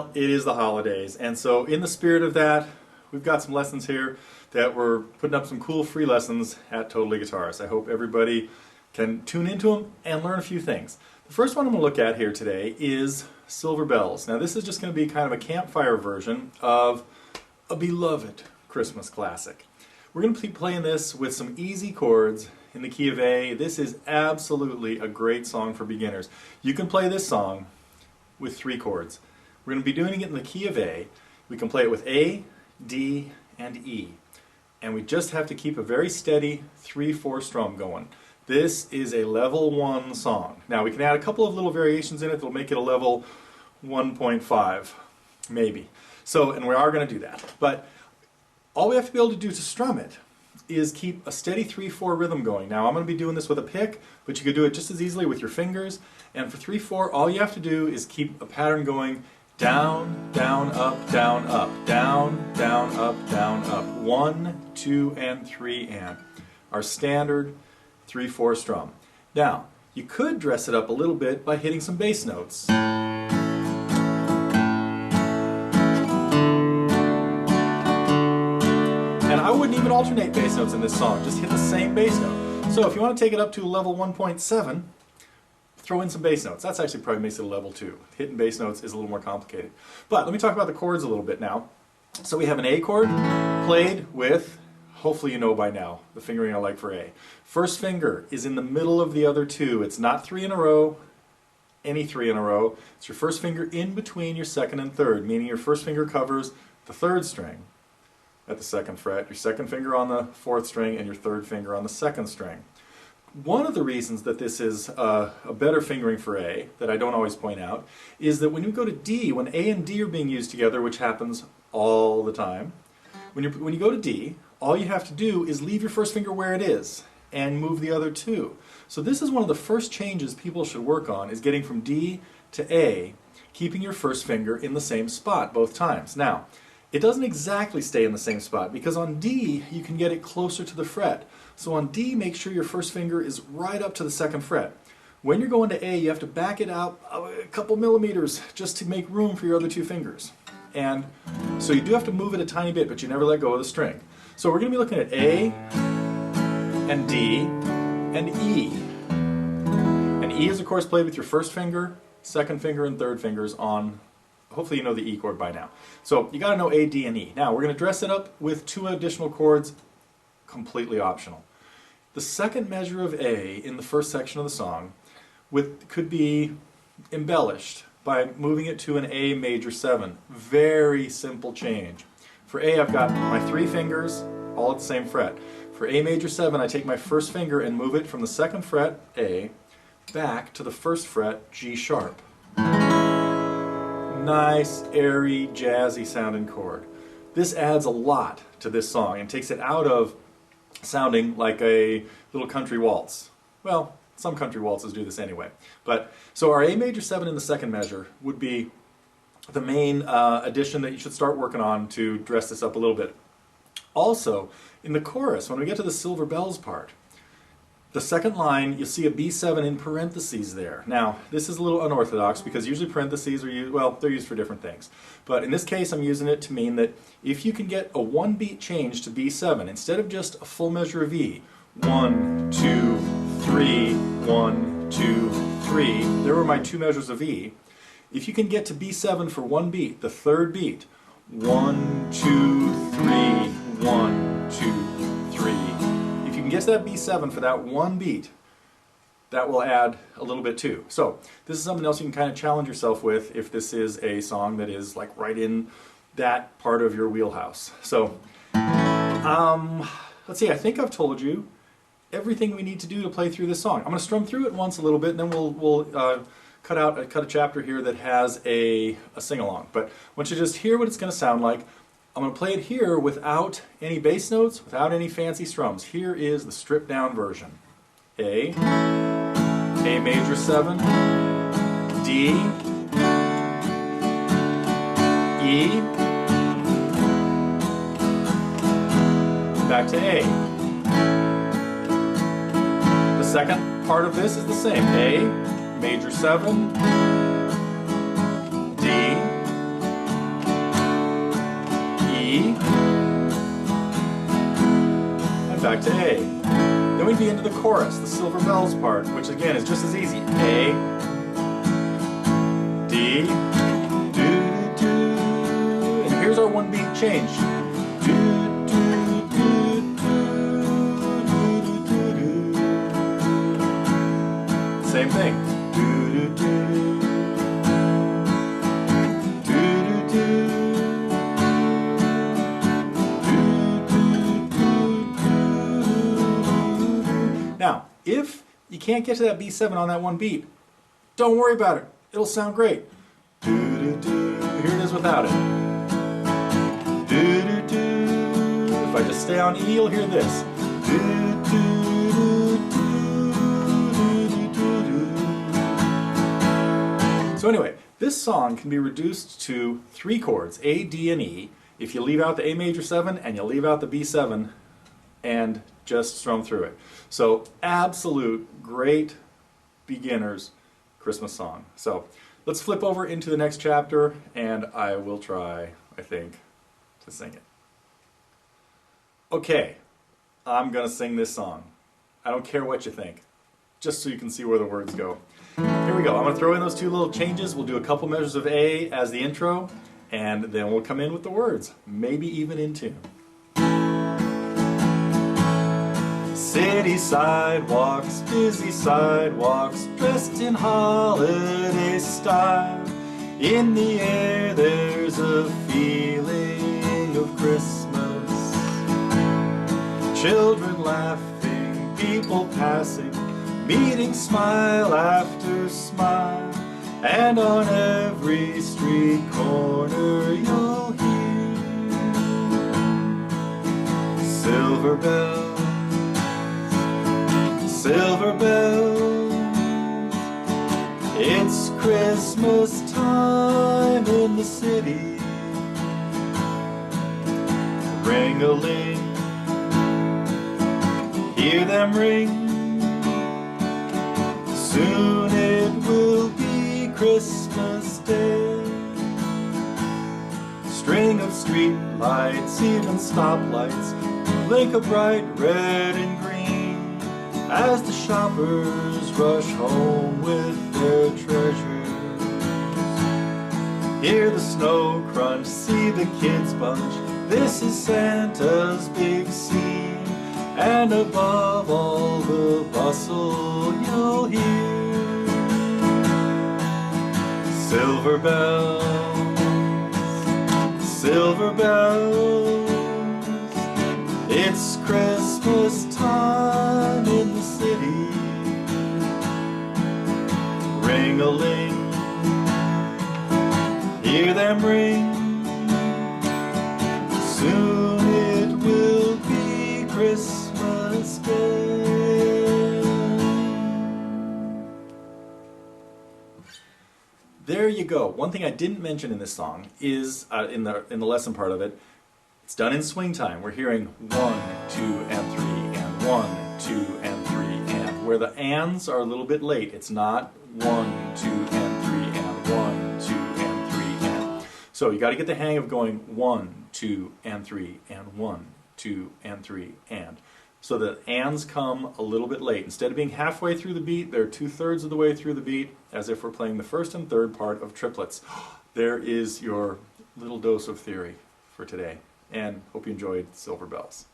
Well, it is the holidays, and so in the spirit of that, we've got some lessons here that we're putting up some cool free lessons at Totally Guitars. I hope everybody can tune into them and learn a few things. The first one I'm going to look at here today is Silver Bells. Now this is just going to be kind of a campfire version of a beloved Christmas classic. We're going to be playing this with some easy chords in the key of A. This is absolutely a great song for beginners. You can play this song with 3 chords. We're going to be doing it in the key of A. We can play it with A, D, and E. And we just have to keep a very steady 3/4 strum going. This is a level 1 song. Now we can add a couple of little variations in it that'll make it a level 1.5, maybe. So, and we are going to do that. But all we have to be able to do to strum it is keep a steady 3/4 rhythm going. Now I'm going to be doing this with a pick, but you could do it just as easily with your fingers. And for 3/4, all you have to do is keep a pattern going: down, down, up, down, up, down, down, up, down, up. 1, 2, and 3, and our standard 3/4 strum. Now, you could dress it up a little bit by hitting some bass notes. And I wouldn't even alternate bass notes in this song, just hit the same bass note. So if you want to take it up to level 1.7, throw in some bass notes. That's actually probably makes it a level 2. Hitting bass notes is a little more complicated. But let me talk about the chords a little bit now. So we have an A chord played with, hopefully you know by now, the fingering I like for A. First finger is in the middle of the other 2. It's not 3 in a row, any 3 in a row. It's your first finger in between your 2nd and 3rd, meaning your first finger covers the 3rd string at the 2nd fret, your 2nd finger on the 4th string, and your 3rd finger on the 2nd string. One of the reasons that this is a better fingering for A, that I don't always point out, is that when you go to D, when A and D are being used together, which happens all the time, when you go to D, all you have to do is leave your first finger where it is and move the other 2. So this is one of the first changes people should work on, is getting from D to A, keeping your first finger in the same spot both times. Now, it doesn't exactly stay in the same spot, because on D you can get it closer to the fret. So on D, make sure your first finger is right up to the 2nd fret. When you're going to A, you have to back it out a couple millimeters just to make room for your other 2 fingers. And so you do have to move it a tiny bit, but you never let go of the string. So we're going to be looking at A and D and E. And E is of course played with your first finger, 2nd finger, and 3rd fingers on, hopefully you know the E chord by now. So you got to know A, D, and E. Now we're going to dress it up with 2 additional chords, completely optional. The second measure of A in the first section of the song could be embellished by moving it to an A major 7. Very simple change. For A, I've got my 3 fingers all at the same fret. For A major 7, I take my first finger and move it from the 2nd fret, A, back to the 1st fret, G sharp. Nice, airy, jazzy sounding chord. This adds a lot to this song and takes it out of sounding like a little country waltz. Well, some country waltzes do this anyway. But so our A major 7 in the 2nd measure would be the main addition that you should start working on to dress this up a little bit. Also, in the chorus, when we get to the Silver Bells part, the 2nd line, you'll see a B7 in parentheses there. Now, this is a little unorthodox because usually parentheses are used, well, they're used for different things. But in this case, I'm using it to mean that if you can get a 1-beat change to B7, instead of just a full measure of E, 1, 2, 3, 1, 2, 3, there were my 2 measures of E. If you can get to B7 for 1 beat, the 3rd beat, 1, 2, 3, 1, 2, 3. If you can get to that B7 for that 1 beat, that will add a little bit too. So this is something else you can kind of challenge yourself with if this is a song that is like right in that part of your wheelhouse. So let's see, I think I've told you everything we need to do to play through this song. I'm going to strum through it once a little bit, and then we'll cut a chapter here that has a sing-along. But I want you to just hear what it's going to sound like. I'm going to play it here without any bass notes, without any fancy strums. Here is the stripped-down version. A major 7, D, E, back to A. The second part of this is the same. A, major 7, D, and back to A. Then we'd be into the chorus, the Silver Bells part, which again is just as easy. A, D, do, do, and here's our one beat change. Do, do, do, do, do, do, do. Same thing. Do, do, do, do, do, do. Now, if you can't get to that B7 on that one beat, don't worry about it. It'll sound great. Do, do, do. Here it is without it. Do, do, do. If I just stay on E, you'll hear this. Do, do, do, do, do, do, do. So anyway, this song can be reduced to 3 chords, A, D, and E, if you leave out the A major 7 and you leave out the B7 and just strum through it. So absolute great beginner's Christmas song. So let's flip over into the next chapter and I will try, I think, to sing it. Okay, I'm gonna sing this song. I don't care what you think, just so you can see where the words go. Here we go. I'm gonna throw in those 2 little changes. We'll do a couple measures of A as the intro, and then we'll come in with the words, maybe even in tune. City sidewalks, busy sidewalks, dressed in holiday style. In the air there's a feeling of Christmas. Children laughing, people passing, meeting smile after smile. And on every street corner you'll hear silver bells. Silver bells, it's Christmas time in the city. Ring-a-ling, hear them ring. Soon it will be Christmas Day. String of street lights, even stoplights, blink a bright red and green as the shoppers rush home with their treasures. Hear the snow crunch, see the kids bunch. This is Santa's big scene, and above all the bustle you'll hear silver bells, silver bells. It's Christmas time in the city. Ring-a-ling, hear them ring. Soon it will be Christmas Day. There you go. One thing I didn't mention in this song is, in the lesson part of it, it's done in swing time. We're hearing 1, 2, and 3, and 1, 2, and 3, and. Where the ands are a little bit late. It's not 1, 2, and 3, and 1, 2, and 3, and. So you got to get the hang of going 1, 2, and 3, and 1, 2, and 3, and. So the ands come a little bit late. Instead of being halfway through the beat, they're 2/3 of the way through the beat, as if we're playing the first and third part of triplets. There is your little dose of theory for today. And hope you enjoyed Silver Bells.